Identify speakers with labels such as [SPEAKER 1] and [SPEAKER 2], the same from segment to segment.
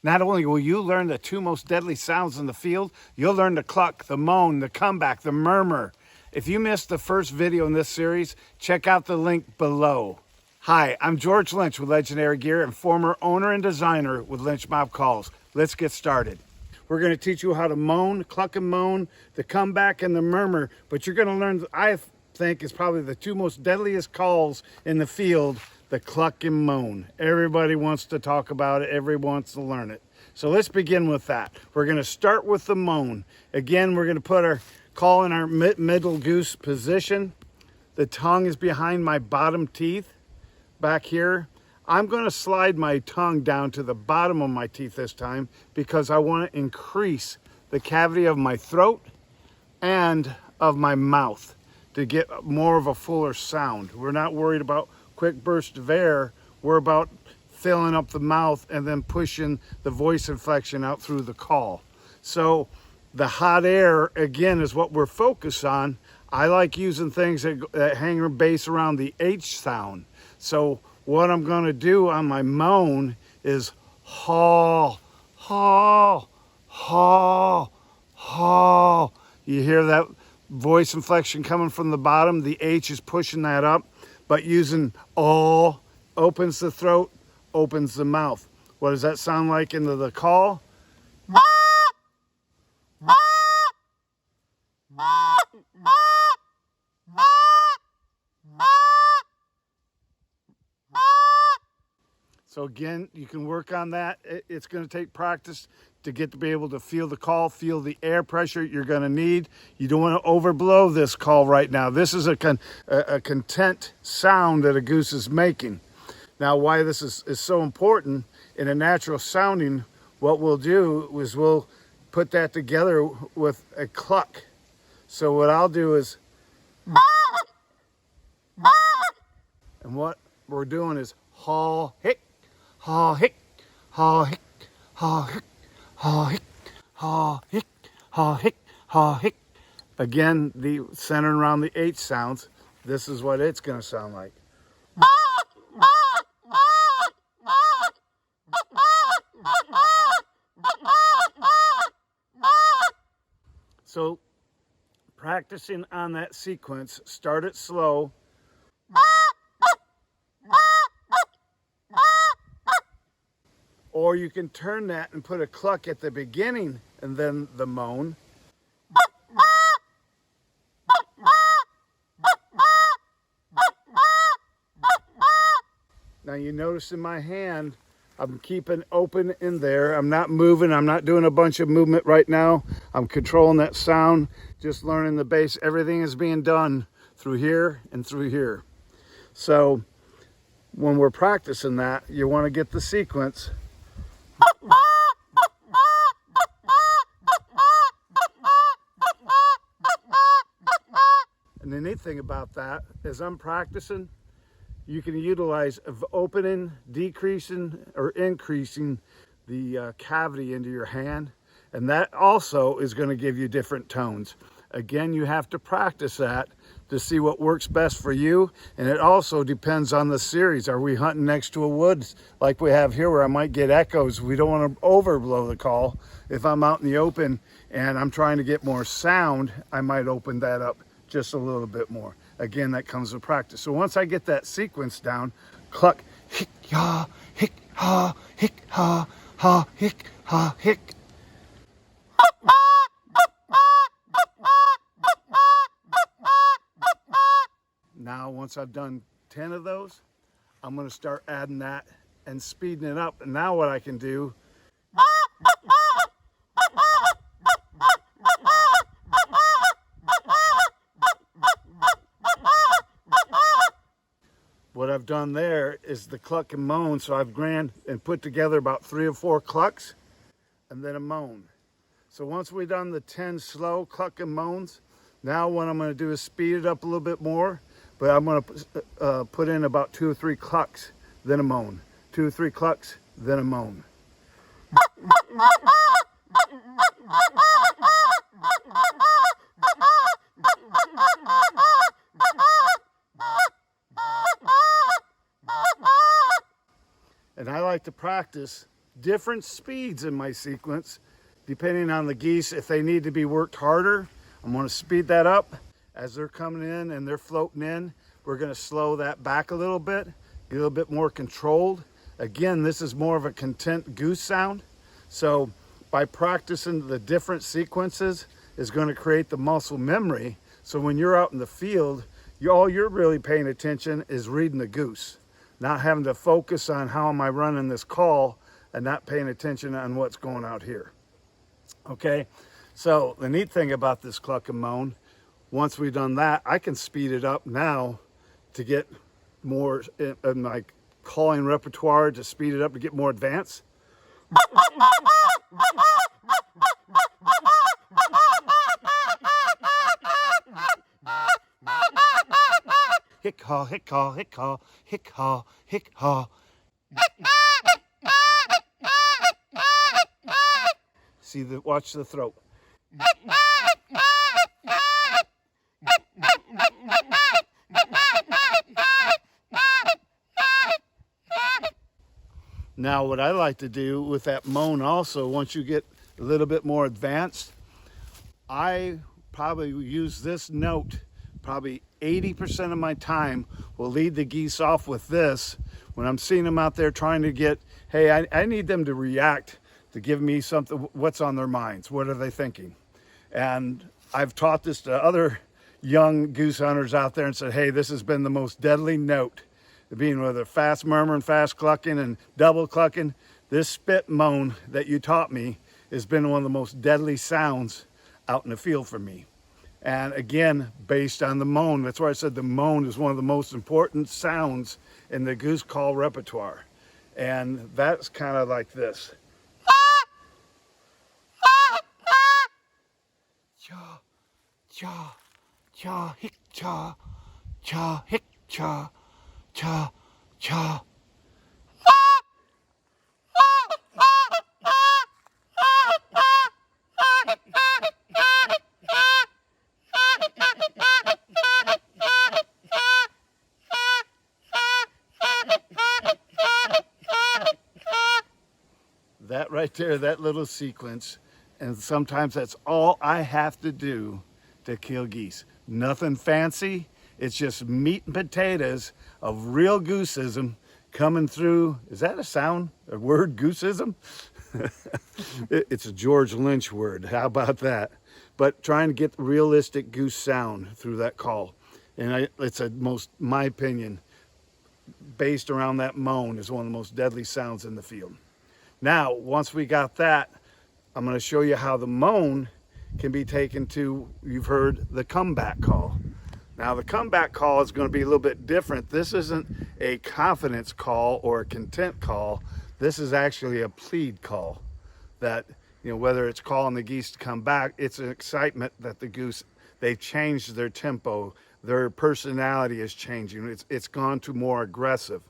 [SPEAKER 1] Not only will you learn the two most deadly sounds in the field, you'll learn the cluck, the moan, the comeback, the murmur. If you missed the first video in this series, check out the link below. Hi, I'm George Lynch with Legendary Gear and former owner and designer with Lynch Mob Calls. Let's get started. We're going to teach you how to moan, cluck and moan, the comeback and the murmur, but you're going to learn, I think, is probably the two most deadliest calls in the field, the cluck and moan. Everybody wants to talk about it. Everyone wants to learn it. So let's begin with that. We're going to start with the moan. Again, we're going to put our call in our middle goose position. The tongue is behind my bottom teeth back here. I'm going to slide my tongue down to the bottom of my teeth this time because I want to increase the cavity of my throat and of my mouth to get more of a fuller sound. We're not worried about quick bursts of air. We're about filling up the mouth and then pushing the voice inflection out through the call. So the hot air, again, is what we're focused on. I like using things that hang a base around the H sound. So what I'm going to do on my moan is haw, haw, haw, haw. You hear that voice inflection coming from the bottom? The H is pushing that up, but using all opens the throat, opens the mouth. What does that sound like into the call? So again, you can work on that. It's going to take practice to get to be able to feel the call, feel the air pressure you're going to need. You don't want to overblow this call right now. This is a content sound that a goose is making. Now, why this is so important in a natural sounding, what we'll do is we'll put that together with a cluck. So what I'll do is, and what we're doing is haw, hick, haw, hick, haw, hick, haw, hick, haw, hick, haw, hick, haw, hick, haw, hick. Again, the centering around the H sounds. This is what it's going to sound like. So practicing on that sequence, start it slow. Or you can turn that and put a cluck at the beginning and then the moan. Now you notice in my hand, I'm keeping open in there. I'm not moving. I'm not doing a bunch of movement right now. I'm controlling that sound, just learning the bass. Everything is being done through here and through here. So when we're practicing that, you want to get the sequence. And the neat thing about that is I'm practicing, you can utilize opening, decreasing, or increasing the cavity into your hand. And that also is going to give you different tones. Again, you have to practice that to see what works best for you. And it also depends on the series. Are we hunting next to a woods like we have here where I might get echoes? We don't want to overblow the call. If I'm out in the open and I'm trying to get more sound, I might open that up just a little bit more. Again, that comes with practice. So once I get that sequence down, cluck, hick, ya, hick, ha, hick, ha, ha, hick, ha, hick. Now, once I've done 10 of those, I'm going to start adding that and speeding it up. And now what I can do, what I've done there is the cluck and moan. So I've grand and put together about 3 or 4 clucks and then a moan. So once we've done the 10 slow cluck and moans, now what I'm going to do is speed it up a little bit more, but I'm going to put in about 2 or 3 clucks, then a moan. 2 or 3 clucks, then a moan. And I like to practice different speeds in my sequence, depending on the geese. If they need to be worked harder, I'm going to speed that up. As they're coming in and they're floating in, we're going to slow that back a little bit, get a little bit more controlled. Again, this is more of a content goose sound. So by practicing the different sequences is going to create the muscle memory. So when you're out in the field, all you're really paying attention is reading the goose, not having to focus on how am I running this call and not paying attention on what's going out here. Okay, so the neat thing about this cluck and moan, once we've done that, I can speed it up now to get more in my calling repertoire, to speed it up to get more advanced. Hick haw, hick haw, hick haw, hick haw, hick haw. See the, watch the throat. Now what I like to do with that moan also, once you get a little bit more advanced, I probably use this note, probably 80% of my time will lead the geese off with this. When I'm seeing them out there trying to get, hey, I need them to react, to give me something, what's on their minds, what are they thinking? And I've taught this to other young goose hunters out there and said, hey, this has been the most deadly note. Being whether fast murmuring, fast clucking, and double clucking, this spit moan that you taught me has been one of the most deadly sounds out in the field for me. And again, based on the moan, that's why I said the moan is one of the most important sounds in the goose call repertoire. And that's kind of like this. Cha, cha, cha, hick, cha, cha, hick, cha, cha, cha. That right there, that little sequence, and sometimes that's all I have to do to kill geese. Nothing fancy. It's just meat and potatoes of real gooseism coming through. Is that a sound, a word, gooseism? It's a George Lynch word. How about that? But trying to get realistic goose sound through that call. And it's a most, my opinion, based around that moan, is one of the most deadly sounds in the field. Now, once we got that, I'm going to show you how the moan can be taken to, you've heard, the comeback call. Now, the comeback call is going to be a little bit different. This isn't a confidence call or a content call. This is actually a plead call that, you know, whether it's calling the geese to come back, it's an excitement that the goose, they've changed their tempo. Their personality is changing. It's gone to more aggressive.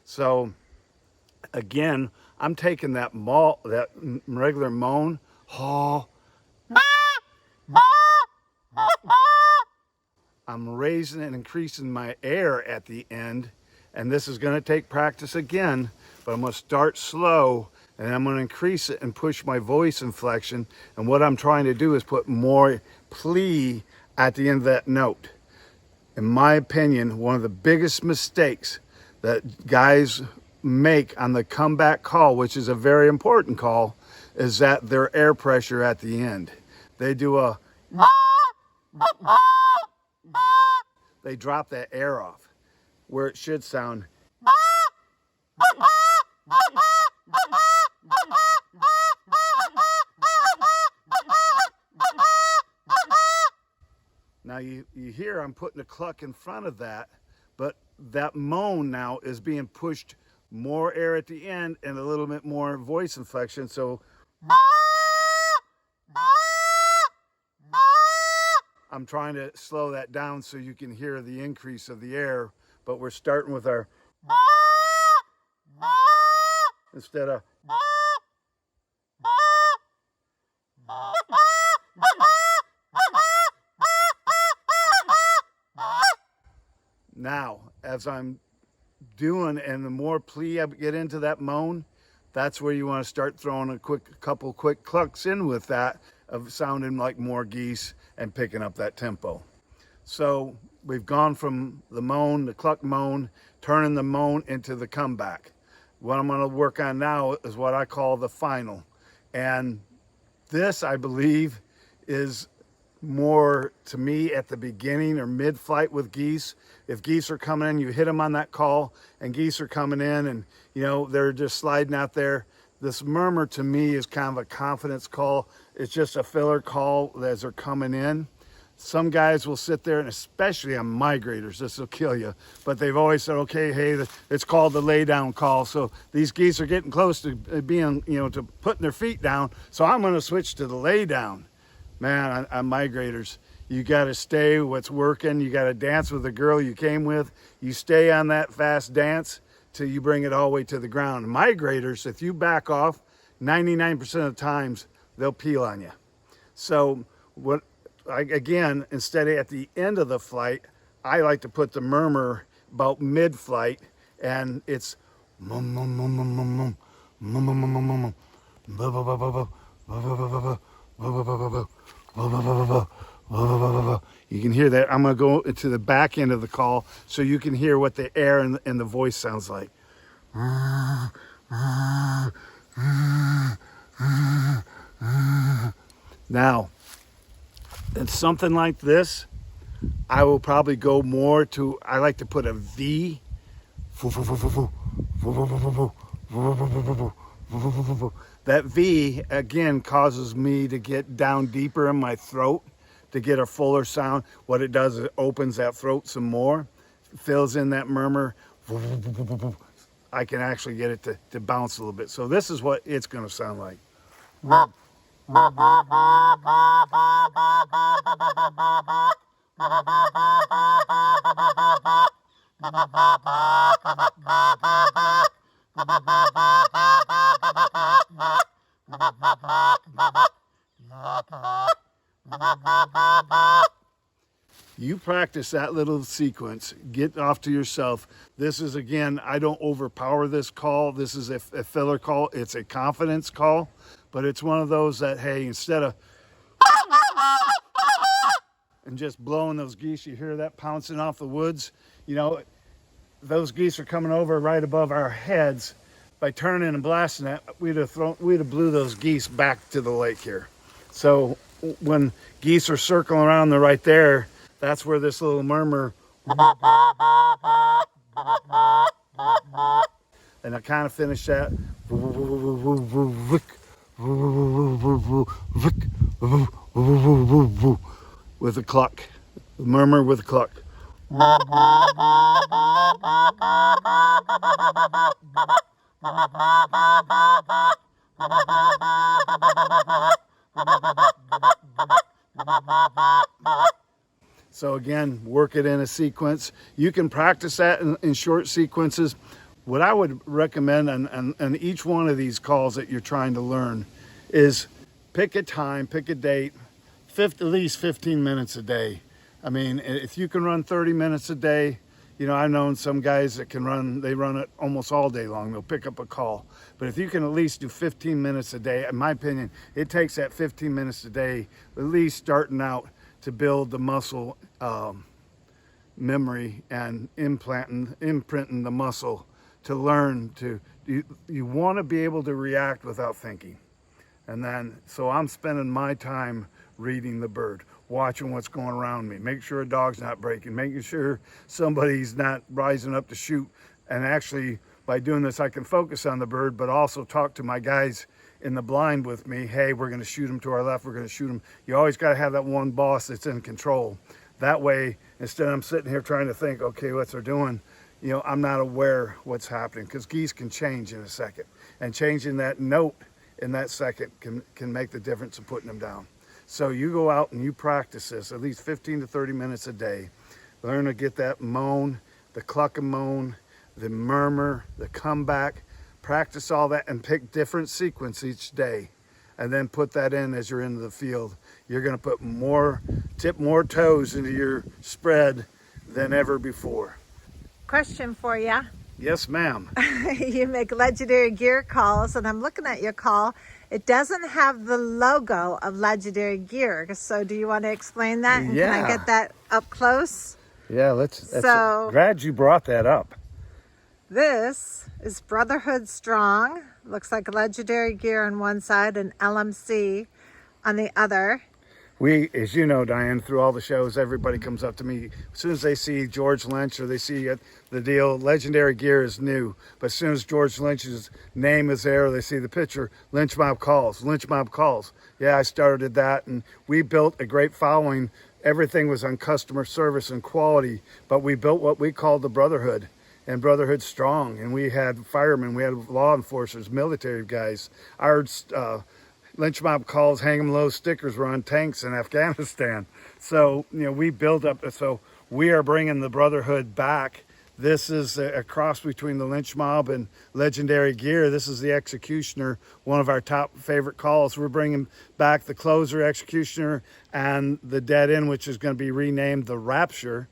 [SPEAKER 1] So, again, I'm taking that regular moan, haw. I'm raising and increasing my air at the end, and this is going to take practice again, but I'm going to start slow, and I'm going to increase it and push my voice inflection, and what I'm trying to do is put more plea at the end of that note. In my opinion, one of the biggest mistakes that guys make on the comeback call, which is a very important call, is that their air pressure at the end. They do a... They drop that air off where it should sound. Now you hear I'm putting a cluck in front of that, but that moan now is being pushed more air at the end and a little bit more voice inflection. So I'm trying to slow that down so you can hear the increase of the air, but we're starting with our instead of now, as I'm doing, and the more plea I get into that moan, that's where you want to start throwing a couple quick clucks in with that, of sounding like more geese and picking up that tempo. So we've gone from the moan, the cluck moan, turning the moan into the comeback. What I'm going to work on now is what I call the final. And this, I believe, is more, to me, at the beginning or mid-flight with geese. If geese are coming in, you hit them on that call, and geese are coming in and, you know, they're just sliding out there. This murmur, to me, is kind of a confidence call. It's just a filler call as they're coming in. Some guys will sit there, and especially on migrators, this will kill you, but they've always said, okay, hey, it's called the lay down call. So these geese are getting close to being, you know, to putting their feet down. So I'm going to switch to the lay down. Man, on migrators, you got to stay what's working. You got to dance with the girl you came with. You stay on that fast dance till you bring it all the way to the ground. Migrators, if you back off, 99% of the times, they'll peel on you. So again, instead of at the end of the flight, I like to put the murmur about mid-flight, and it's mum mum mum mum mum mum mum mum mum mum mum. You can hear that. I'm going to go into the back end of the call so you can hear what the air and the voice sounds like. Now, it's something like this. I will probably go more to, I like to put a V. That V, again, causes me to get down deeper in my throat to get a fuller sound. What it does is it opens that throat some more, fills in that murmur. I can actually get it to bounce a little bit. So this is what it's going to sound like. You practice that little sequence, get off to yourself. This is, again, I don't overpower this call. This is a filler call. It's a confidence call, but it's one of those that, hey, instead of and just blowing those geese, you hear that pouncing off the woods, you know, those geese are coming over right above our heads. By turning and blasting that, we'd have blew those geese back to the lake here. So when geese are circling around, they're right there. That's where this little murmur, and I kind of finish that with a cluck, murmur with a cluck. So again, work it in a sequence. You can practice that in short sequences. What I would recommend on each one of these calls that you're trying to learn is pick a time, pick a date, at least 15 minutes a day. I mean, if you can run 30 minutes a day, you know, I've known some guys that can they run it almost all day long. They'll pick up a call. But if you can at least do 15 minutes a day, in my opinion, it takes that 15 minutes a day, at least starting out, to build the muscle memory and imprinting the muscle to learn to, you want to be able to react without thinking. And then, so I'm spending my time reading the bird, watching what's going around me, make sure a dog's not breaking, making sure somebody's not rising up to shoot. And actually, by doing this, I can focus on the bird, but also talk to my guys in the blind with me. Hey, we're going to shoot him to our left. We're going to shoot him. You always got to have that one boss that's in control. That way, instead of I'm sitting here trying to think, okay, what's they're doing, you know, I'm not aware what's happening, because geese can change in a second. And changing that note in that second can make the difference in putting them down. So you go out and you practice this at least 15 to 30 minutes a day. Learn to get that moan, the cluck and moan, the murmur, the comeback. Practice all that and pick different sequence each day, and then put that in as you're into the field. You're going to tip more toes into your spread than ever before.
[SPEAKER 2] Question for you.
[SPEAKER 1] Yes, ma'am.
[SPEAKER 2] You make legendary gear calls, and I'm looking at your call. It doesn't have the logo of legendary gear. So do you want to explain that? And can I
[SPEAKER 1] Yeah.
[SPEAKER 2] get that up close?
[SPEAKER 1] Yeah,
[SPEAKER 2] So
[SPEAKER 1] glad you brought that up.
[SPEAKER 2] this is Brotherhood Strong. Looks like legendary gear on one side and LMC on the other.
[SPEAKER 1] We, as you know, Diane, through all the shows, everybody comes up to me. As soon as they see George Lynch or they see the deal, legendary gear is new. But as soon as George Lynch's name is there, or they see the picture, Lynch Mob calls, Lynch Mob calls. Yeah, I started that, and we built a great following. Everything was on customer service and quality, but we built what we called the Brotherhood. And Brotherhood Strong, and we had firemen, we had law enforcers, military guys. Our Lynch Mob calls, hang 'em low stickers were on tanks in Afghanistan. So, you know, we build up, so we are bringing the Brotherhood back. This is a cross between the Lynch Mob and legendary gear. This is the Executioner, one of our top favorite calls. We're bringing back the Closer, Executioner, and the Dead End, which is going to be renamed the Rapture.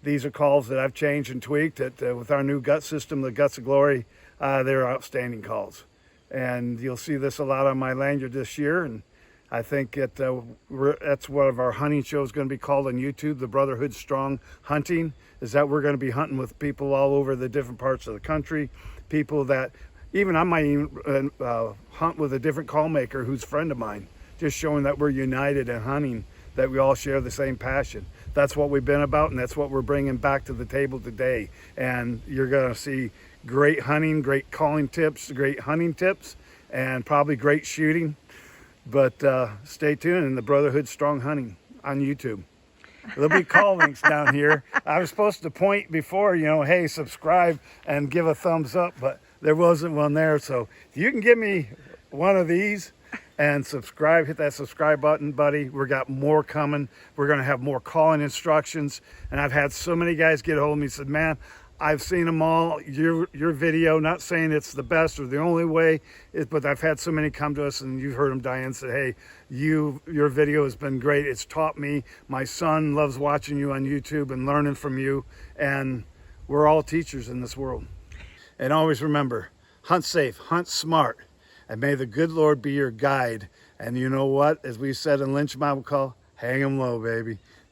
[SPEAKER 1] These are calls that I've changed and tweaked with our new gut system, the Guts of Glory. They're outstanding calls. And you'll see this a lot on my lanyard this year. And I think that's what of our hunting show is going to be called on YouTube, the Brotherhood Strong Hunting, is that we're going to be hunting with people all over the different parts of the country. People that, even I might even hunt with a different call maker who's a friend of mine, just showing that we're united in hunting, that we all share the same passion. That's what we've been about, and that's what we're bringing back to the table today. And you're going to see great hunting, great calling tips, great hunting tips, and probably great shooting. But stay tuned in the Brotherhood Strong Hunting on YouTube. There'll be call links down here. I was supposed to point before, you know, hey, subscribe and give a thumbs up, but there wasn't one there. So if you can give me one of these and subscribe, hit that subscribe button, buddy. We got more coming. We're going to have more calling instructions. And I've had so many guys get a hold of me and said, man, I've seen them all. Your video, not saying it's the best or the only way, but I've had so many come to us, and you've heard them, Diane, say, hey, your video has been great. It's taught me. My son loves watching you on YouTube and learning from you. And we're all teachers in this world. And always remember, hunt safe, hunt smart, and may the good Lord be your guide. And you know what? As we said in Lynch Mob Call, hang 'em low, baby.